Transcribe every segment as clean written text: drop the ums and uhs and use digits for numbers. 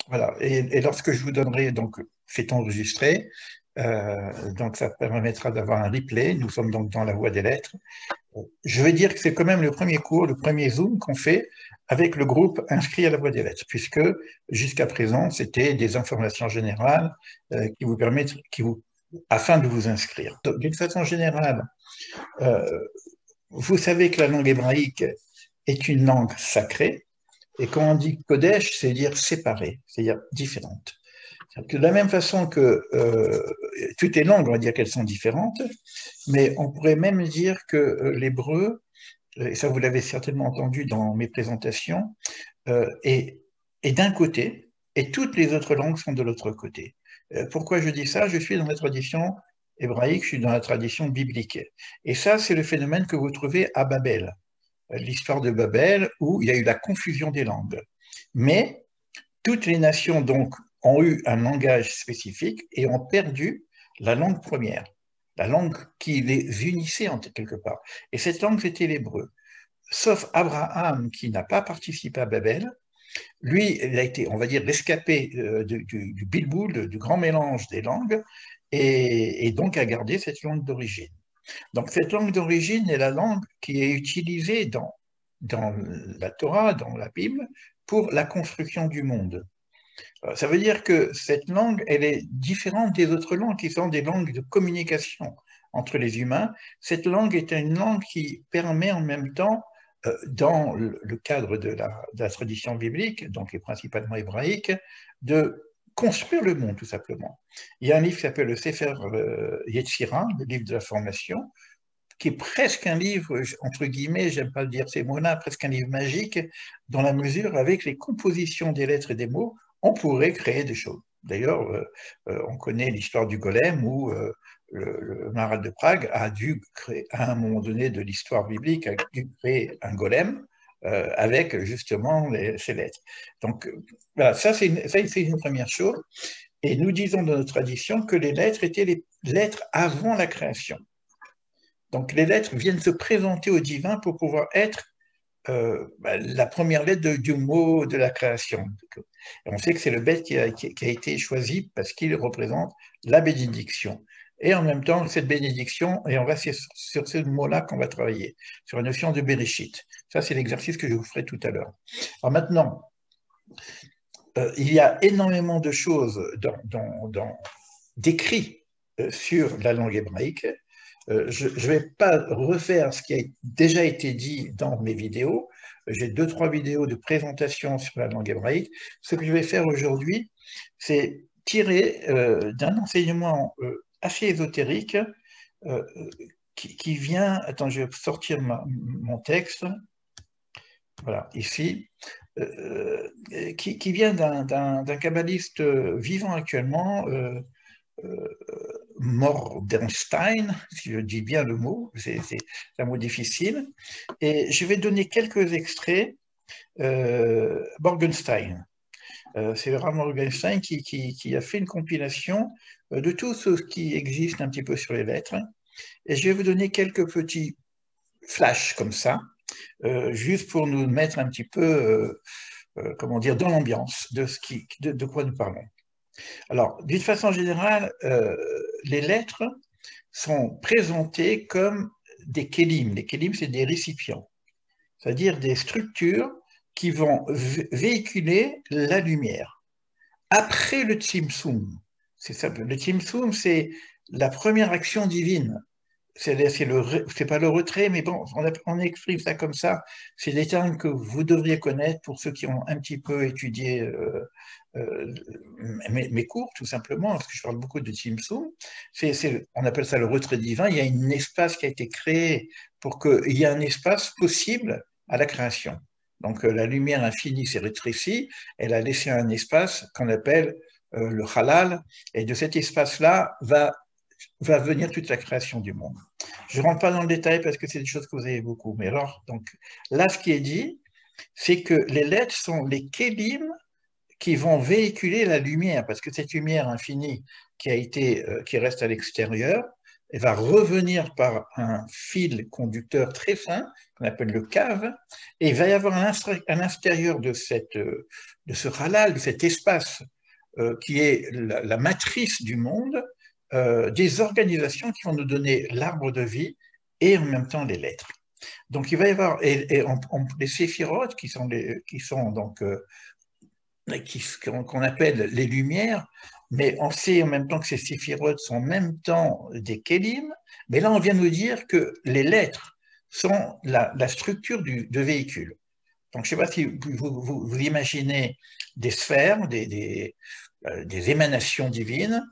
Voilà. Et lorsque je vous donnerai, donc, c'est enregistré, donc ça permettra d'avoir un replay. Nous sommes donc dans la voie des lettres. Je vais dire que c'est quand même le premier cours, le premier Zoom qu'on fait avec le groupe inscrit à la voie des lettres, puisque jusqu'à présent, c'était des informations générales qui vous permettent, afin de vous inscrire. D'une façon générale, euh, vous savez que la langue hébraïque est une langue sacrée, et quand on dit Kodesh, c'est dire séparée, c'est-à-dire différente. De la même façon que toutes les langues, on va dire qu'elles sont différentes, mais on pourrait même dire que l'hébreu, et ça vous l'avez certainement entendu dans mes présentations, est d'un côté, et toutes les autres langues sont de l'autre côté. Pourquoi je dis ça? Je suis dans la tradition hébraïque, je suis dans la tradition biblique. Et ça, c'est le phénomène que vous trouvez à Babel, l'histoire de Babel, où il y a eu la confusion des langues. Mais toutes les nations, donc, ont eu un langage spécifique et ont perdu la langue première, la langue qui les unissait en quelque part. Et cette langue, c'était l'hébreu. Sauf Abraham, qui n'a pas participé à Babel. Lui, il a été, on va dire, rescapé du bilboul, du grand mélange des langues, et donc a gardé cette langue d'origine. Donc cette langue d'origine est la langue qui est utilisée dans la Torah, dans la Bible, pour la construction du monde. Ça veut dire que cette langue, elle est différente des autres langues qui sont des langues de communication entre les humains. Cette langue est une langue qui permet en même temps, dans le cadre de la tradition biblique, donc et principalement hébraïque, de construire le monde, tout simplement. Il y a un livre qui s'appelle le Sefer Yetzira, le livre de la formation, qui est presque un livre, entre guillemets, j'aime pas le dire ces mots-là, presque un livre magique, dans la mesure avec les compositions des lettres et des mots, on pourrait créer des choses. D'ailleurs, on connaît l'histoire du golem où le maréchal de Prague a dû créer, à un moment donné de l'histoire biblique, a dû créer un golem avec justement ces lettres. Donc, voilà, ça c'est une première chose. Et nous disons dans notre tradition que les lettres étaient les lettres avant la création. Donc les lettres viennent se présenter au divin pour pouvoir être la première lettre du mot de la création. Et on sait que c'est le bête qui a été choisi parce qu'il représente la bénédiction. Et en même temps, cette bénédiction, et on va sur ce mot-là qu'on va travailler, sur la notion de Bereshit. Ça, c'est l'exercice que je vous ferai tout à l'heure. Alors maintenant, il y a énormément de choses d'écrits sur la langue hébraïque. Je ne vais pas refaire ce qui a déjà été dit dans mes vidéos. J'ai 2-3 vidéos de présentation sur la langue hébraïque. Ce que je vais faire aujourd'hui, c'est tirer d'un enseignement assez ésotérique qui vient... Attends, je vais sortir mon texte. Voilà, ici. Qui vient d'un kabbaliste vivant actuellement, Mordenstein, si je dis bien le mot, c'est un mot difficile, et je vais donner quelques extraits. Morgenstein, c'est le Rav Morgenstein qui a fait une compilation de tout ce qui existe un petit peu sur les lettres, et je vais vous donner quelques petits flashs comme ça, juste pour nous mettre un petit peu, comment dire, dans l'ambiance de quoi nous parlons. Alors, d'une façon générale, les lettres sont présentées comme des kélim. Les kélim, c'est des récipients, c'est-à-dire des structures qui vont véhiculer la lumière. Après le tzimtzum, le tzimtzum, c'est la première action divine. C'est pas le retrait, mais bon, on exprime ça comme ça. C'est des termes que vous devriez connaître pour ceux qui ont un petit peu étudié mes cours, tout simplement, parce que je parle beaucoup de Tzimtzum. On appelle ça le retrait divin. Il y a un espace qui a été créé pour qu'il y ait un espace possible à la création. Donc la lumière infinie s'est rétrécie, elle a laissé un espace qu'on appelle le halal, et de cet espace-là va venir toute la création du monde. Je ne rentre pas dans le détail parce que c'est des choses que vous avez beaucoup. Mais alors, donc, là, ce qui est dit, c'est que les lettres sont les kélim qui vont véhiculer la lumière, parce que cette lumière infinie qui reste à l'extérieur, elle va revenir par un fil conducteur très fin, qu'on appelle le cave, et il va y avoir à l'intérieur de ce halal, de cet espace qui est la matrice du monde, des organisations qui vont nous donner l'arbre de vie et en même temps les lettres. Donc il va y avoir les séphirotes qui sont donc qu'on appelle les lumières, mais on sait en même temps que ces séphirotes sont en même temps des kélim, mais là on vient nous dire que les lettres sont la structure de véhicule. Donc je ne sais pas si vous imaginez des sphères, des émanations divines,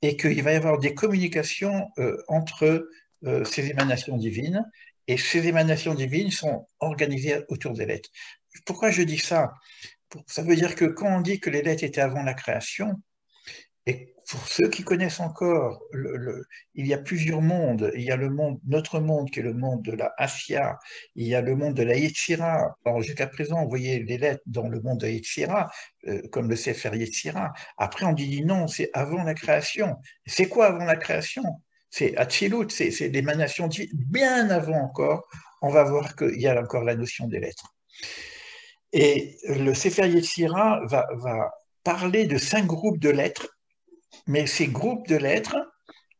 et qu'il va y avoir des communications entre ces émanations divines, et ces émanations divines sont organisées autour des lettres. Pourquoi je dis ça? Ça veut dire que quand on dit que les lettres étaient avant la création, et pour ceux qui connaissent encore, il y a plusieurs mondes. Il y a notre monde qui est le monde de la Asya, il y a le monde de la Yetzira. Alors jusqu'à présent, on voyait les lettres dans le monde de la Yetzira, comme le Sefer Yetzira. Après, on dit non, c'est avant la création. C'est quoi avant la création? C'est Atzilut, c'est l'émanation divine. Bien avant encore, on va voir qu'il y a encore la notion des lettres. Et le Sefer Yetzira va parler de 5 groupes de lettres, mais ces groupes de lettres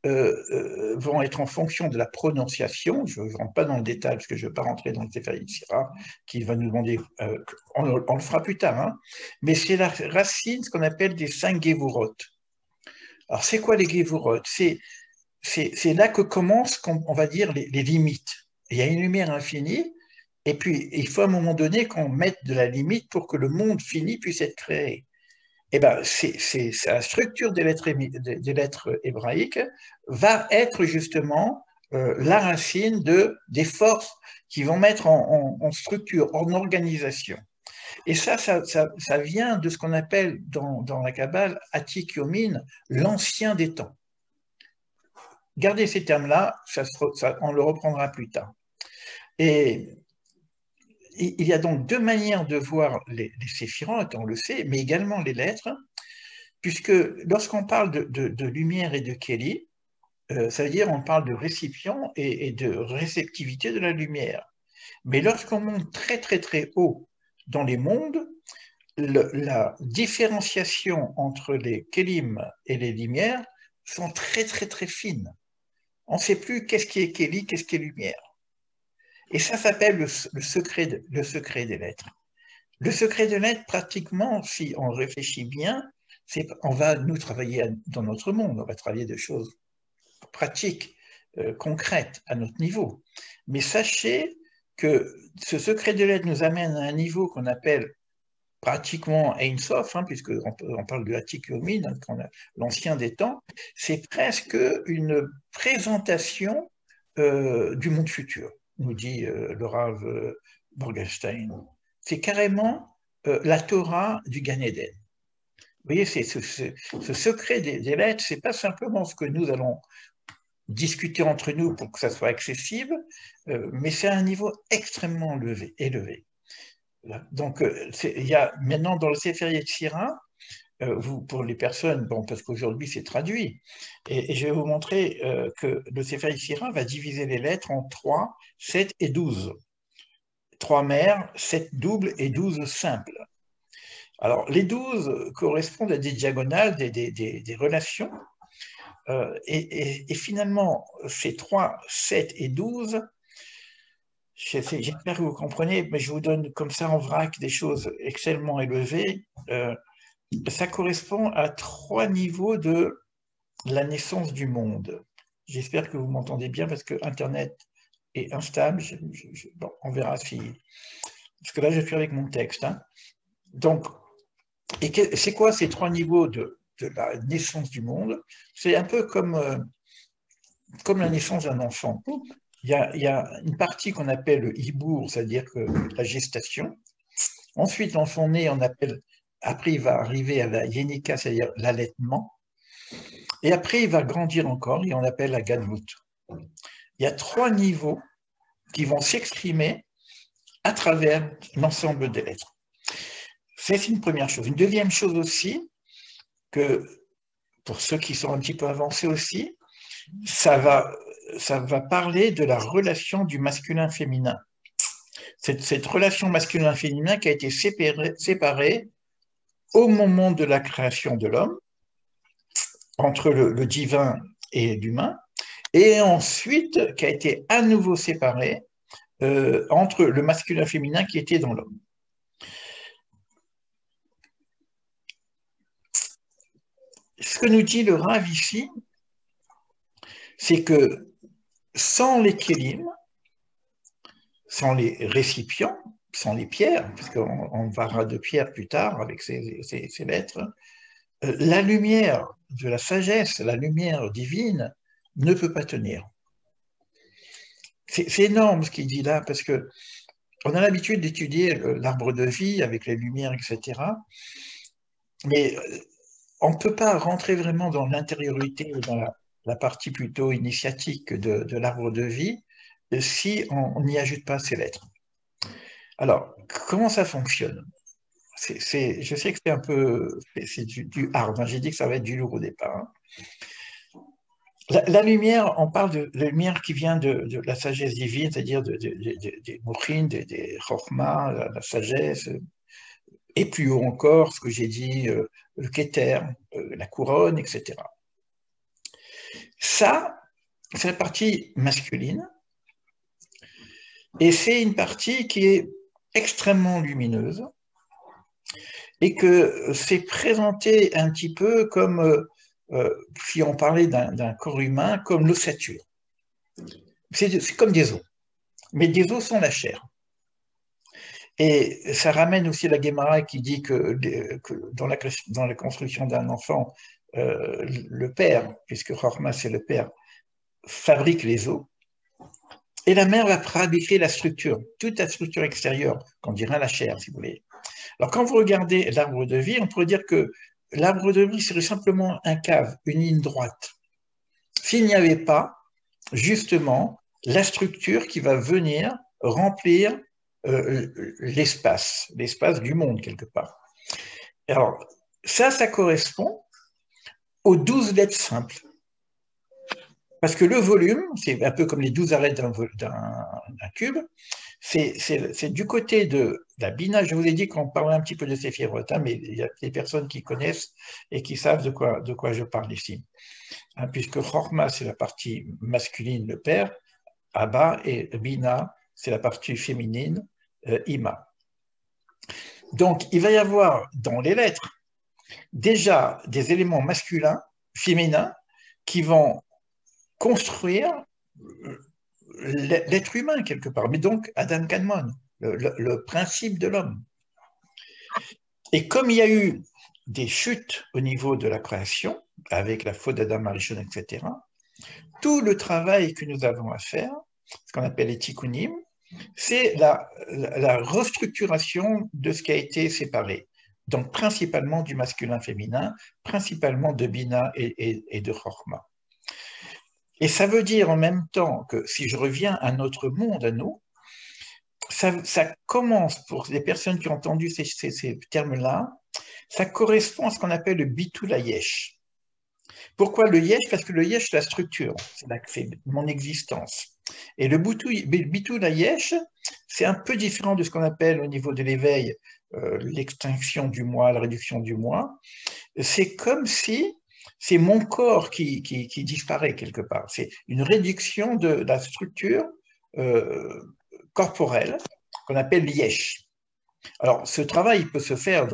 vont être en fonction de la prononciation. Je ne rentre pas dans le détail parce que je ne veux pas rentrer dans le Sefer Yetzira, qui va nous demander, on le fera plus tard, hein, mais c'est la racine, ce qu'on appelle des 5 Gevurot. Alors c'est quoi les Gevurot? C'est là que commencent, on va dire, les limites. Il y a une lumière infinie, et puis il faut à un moment donné qu'on mette de la limite pour que le monde fini puisse être créé. Eh ben, c'est la structure des lettres hébraïques va être justement la racine des forces qui vont mettre en structure, en organisation. Et ça vient de ce qu'on appelle dans la Kabbale Atik Yomin, l'ancien des temps. Gardez ces termes-là, on le reprendra plus tard. Et il y a donc 2 manières de voir les séphirotes, on le sait, mais également les lettres, puisque lorsqu'on parle de lumière et de Kéli, ça veut dire on parle de récipient et de réceptivité de la lumière. Mais lorsqu'on monte très très très haut dans les mondes, la différenciation entre les Kélim et les lumières sont très très très fines. On ne sait plus qu'est-ce qui est Kéli, qu'est-ce qui est lumière. Et ça s'appelle le secret des lettres. Le secret des lettres, pratiquement, si on réfléchit bien, on va nous travailler dans notre monde, on va travailler des choses pratiques, concrètes à notre niveau. Mais sachez que ce secret de lettres nous amène à un niveau qu'on appelle pratiquement Ein Sof, hein, puisqu'on parle de Atik Yomin, hein, l'ancien des temps, c'est presque une présentation du monde futur, nous dit le Rav Morgenstein. C'est carrément la Torah du Gan Eden. Vous voyez, ce secret des lettres, ce n'est pas simplement ce que nous allons discuter entre nous pour que ça soit accessible, mais c'est à un niveau extrêmement élevé. Donc, il y a maintenant dans le Sefer Yetzira, pour les personnes, bon, parce qu'aujourd'hui c'est traduit, et je vais vous montrer que le Sefer Yetzira va diviser les lettres en 3, 7 et 12. 3 mères, 7 doubles et 12 simples. Alors, les 12 correspondent à des diagonales, des relations, et finalement, ces 3, 7 et 12, j'espère que vous comprenez, mais je vous donne comme ça en vrac des choses extrêmement élevées. Ça correspond à 3 niveaux de la naissance du monde. J'espère que vous m'entendez bien parce que Internet est instable. Bon, on verra si... Parce que là, je suis avec mon texte. Hein. Donc, c'est quoi ces 3 niveaux de la naissance du monde? C'est un peu comme la naissance d'un enfant. Il y a une partie qu'on appelle le hibour, c'est-à-dire que la gestation. Ensuite, l'enfant né, après, il va arriver à la yenika, c'est-à-dire l'allaitement. Et après, il va grandir encore et on appelle la gadlut. Il y a 3 niveaux qui vont s'exprimer à travers l'ensemble des lettres. C'est une première chose. Une deuxième chose aussi, que pour ceux qui sont un petit peu avancés aussi, ça va ça va parler de la relation du masculin-féminin. Cette relation masculin-féminin qui a été séparée au moment de la création de l'homme, entre le divin et l'humain, et ensuite qui a été à nouveau séparée entre le masculin et le féminin qui était dans l'homme. Ce que nous dit le Rav ici, c'est que sans les kélim, sans les récipients, sans les pierres, parce qu'on parlera de pierres plus tard avec ces lettres, la lumière de la sagesse, la lumière divine ne peut pas tenir. C'est énorme ce qu'il dit là, parce que on a l'habitude d'étudier l'arbre de vie avec les lumières, etc. Mais on ne peut pas rentrer vraiment dans l'intériorité, dans la partie plutôt initiatique de l'arbre de vie, si on n'y ajoute pas ces lettres. Alors, comment ça fonctionne? Je sais que c'est un peu c'est du hard, hein. J'ai dit que ça va être du lourd au départ. Hein. La lumière, on parle de la lumière qui vient de la sagesse divine, c'est-à-dire des moukhin, des chorma, la sagesse, et plus haut encore, ce que j'ai dit, le keter, la couronne, etc. Ça, c'est la partie masculine, et c'est une partie qui est extrêmement lumineuse, et que c'est présenté un petit peu comme, si on parlait d'un corps humain, comme l'ossature. C'est comme des os, mais des os sans la chair. Et ça ramène aussi la Guémara qui dit que dans la construction d'un enfant, le père, puisque Chorma c'est le père, fabrique les os, et la mère va fabriquer la structure, toute la structure extérieure, qu'on dirait la chair, si vous voulez. Alors quand vous regardez l'arbre de vie, on pourrait dire que l'arbre de vie serait simplement un cave, une ligne droite. S'il n'y avait pas, justement, la structure qui va venir remplir l'espace du monde, quelque part. Alors, ça correspond aux 12 lettres simples. Parce que le volume, c'est un peu comme les 12 arêtes d'un cube, c'est du côté de la Bina. Je vous ai dit qu'on parlait un petit peu de Séphiroth, hein, mais il y a des personnes qui connaissent et qui savent de quoi je parle ici. Hein, puisque Chorma, c'est la partie masculine, le père, Abba, et Bina, c'est la partie féminine, Ima. Donc, il va y avoir dans les lettres déjà des éléments masculins, féminins, qui vont construire l'être humain quelque part, mais donc Adam Kadmon, le principe de l'homme. Et comme il y a eu des chutes au niveau de la création, avec la faute d'Adam Arishon, etc., tout le travail que nous avons à faire, ce qu'on appelle les tikkunim, c'est la restructuration de ce qui a été séparé. Donc principalement du masculin-féminin, principalement de Bina et de Chorma. Et ça veut dire en même temps que si je reviens à notre monde, à nous, ça commence, pour les personnes qui ont entendu ces termes-là, ça correspond à ce qu'on appelle le bitul yesh. Pourquoi le yesh? Parce que le yesh, c'est la structure, c'est mon existence. Et le bitul yesh, c'est un peu différent de ce qu'on appelle au niveau de l'éveil l'extinction du moi, la réduction du moi. C'est comme si c'est mon corps qui disparaît quelque part. C'est une réduction de la structure corporelle qu'on appelle l'yesh. Alors, ce travail peut se faire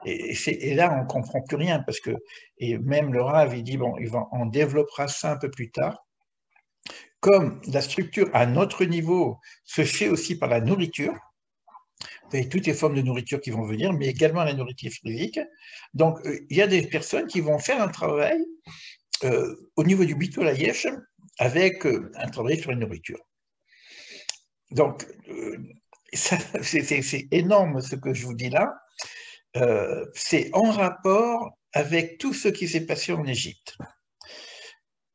et là, on ne comprend plus rien parce que, et même le Rav, il dit, bon, on développera ça un peu plus tard. Comme la structure à notre niveau se fait aussi par la nourriture, vous avez toutes les formes de nourriture qui vont venir, mais également la nourriture physique. Donc, il y a des personnes qui vont faire un travail au niveau du bitul hayesh avec un travail sur la nourriture. Donc, c'est énorme ce que je vous dis là. C'est en rapport avec tout ce qui s'est passé en Égypte.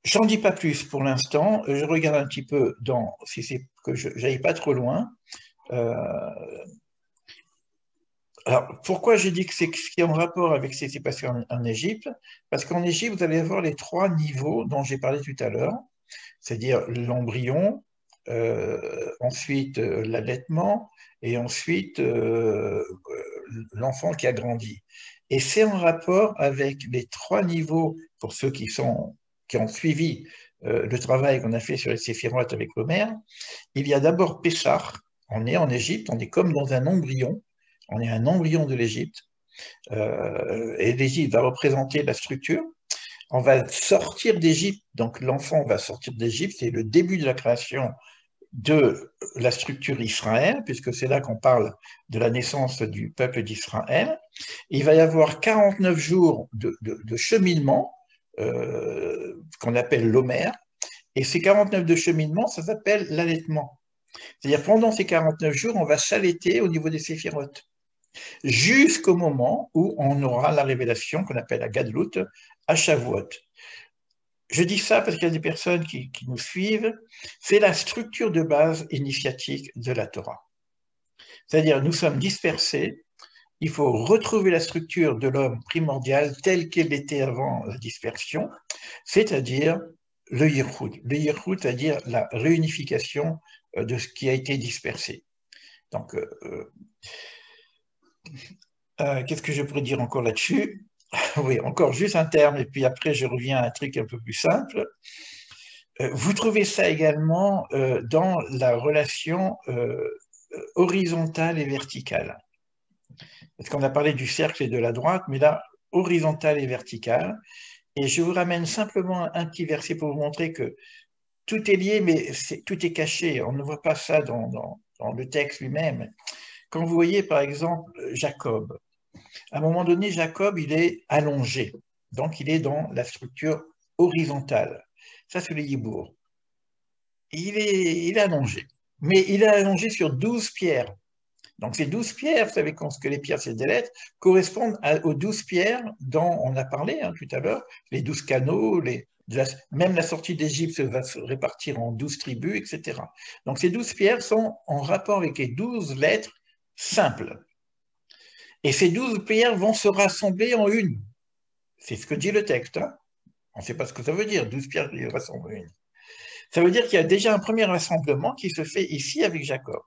J'en dis pas plus pour l'instant. Je regarde un petit peu si c'est que je n'aille pas trop loin. Alors, pourquoi j'ai dit que c'est ce qui est en rapport avec ce qui s'est passé en Égypte? Parce qu'en Égypte, vous allez avoir les 3 niveaux dont j'ai parlé tout à l'heure. c'est-à-dire l'embryon, ensuite l'allaitement, et ensuite l'enfant qui a grandi. Et c'est en rapport avec les trois niveaux, pour ceux qui ont suivi le travail qu'on a fait sur les séphirotes avec l'Homère. Il y a d'abord Pessah, on est en Égypte, on est comme dans un embryon, on est un embryon de l'Égypte, et l'Égypte va représenter la structure. On va sortir d'Égypte, donc l'enfant va sortir d'Égypte, c'est le début de la création de la structure Israël, puisque c'est là qu'on parle de la naissance du peuple d'Israël. Il va y avoir 49 jours de cheminement, qu'on appelle l'Homère, et ces 49 de cheminement, ça s'appelle l'allaitement. C'est-à-dire pendant ces 49 jours, on va s'allaiter au niveau des séphirotes, jusqu'au moment où on aura la révélation qu'on appelle la Gadlut à Shavuot. Je dis ça parce qu'il y a des personnes qui nous suivent. C'est la structure de base initiatique de la Torah. C'est-à-dire, nous sommes dispersés. Il faut retrouver la structure de l'homme primordial telle qu'elle était avant la dispersion, c'est-à-dire le Yichud. Le Yichud, c'est-à-dire la réunification de ce qui a été dispersé. Donc, qu'est-ce que je pourrais dire encore là-dessus? Oui, encore juste un terme, et puis après je reviens à un truc un peu plus simple. Vous trouvez ça également dans la relation horizontale et verticale. Parce qu'on a parlé du cercle et de la droite, mais là, horizontale et verticale. Et je vous ramène simplement un petit verset pour vous montrer que tout est lié, mais tout est caché. On ne voit pas ça dans le texte lui-même. Quand vous voyez, par exemple, Jacob, à un moment donné, Jacob, il est allongé. Donc, il est dans la structure horizontale. Ça, c'est le Yibour. Il est allongé. Mais il est allongé sur 12 pierres. Donc, ces 12 pierres, vous savez que les pierres, c'est des lettres, correspondent aux 12 pierres dont on a parlé tout à l'heure, les 12 canaux, même la sortie d'Égypte va se répartir en 12 tribus, etc. Donc, ces 12 pierres sont en rapport avec les 12 lettres simples. Et ces 12 pierres vont se rassembler en une. C'est ce que dit le texte. On ne sait pas ce que ça veut dire, 12 pierres qui se rassemblent en une. Ça veut dire qu'il y a déjà un premier rassemblement qui se fait ici avec Jacob.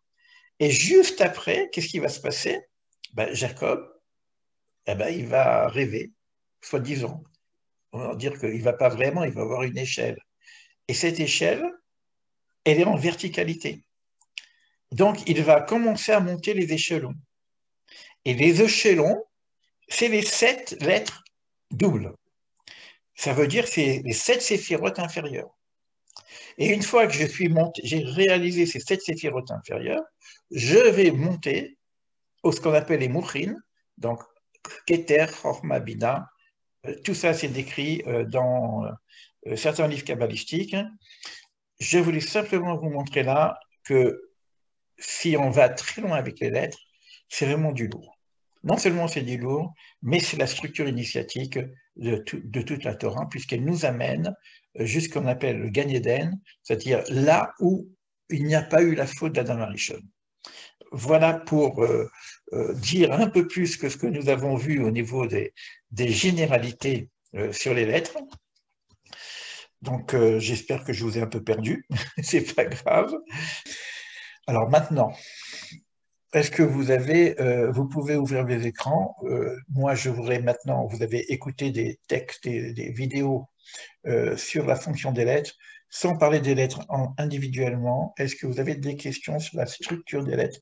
Et juste après, qu'est-ce qui va se passer? Jacob, il va rêver, soi-disant. On va dire qu'il ne va pas vraiment, il va avoir une échelle. Et cette échelle, elle est en verticalité. Donc, il va commencer à monter les échelons. Et les échelons, c'est les 7 lettres doubles. Ça veut dire que c'est les 7 séphirotes inférieures. Et une fois que j'ai réalisé ces 7 séphirotes inférieures, je vais monter ce qu'on appelle les mouchines, donc Keter, Chorma, Bina. Tout ça, c'est décrit dans certains livres kabbalistiques. Je voulais simplement vous montrer là que si on va très loin avec les lettres, c'est vraiment du lourd. Non seulement c'est du lourd, mais c'est la structure initiatique de toute la Torah, puisqu'elle nous amène jusqu'à ce qu'on appelle le Gan Eden, c'est-à-dire là où il n'y a pas eu la faute d'Adam Arishon. Voilà pour dire un peu plus que ce que nous avons vu au niveau des généralités sur les lettres. Donc, j'espère que je vous ai un peu perdu, c'est pas grave. Alors maintenant, est-ce que vous pouvez ouvrir les écrans? Moi, je voudrais maintenant, vous avez écouté des textes et des vidéos sur la fonction des lettres, sans parler des lettres individuellement. Est-ce que vous avez des questions sur la structure des lettres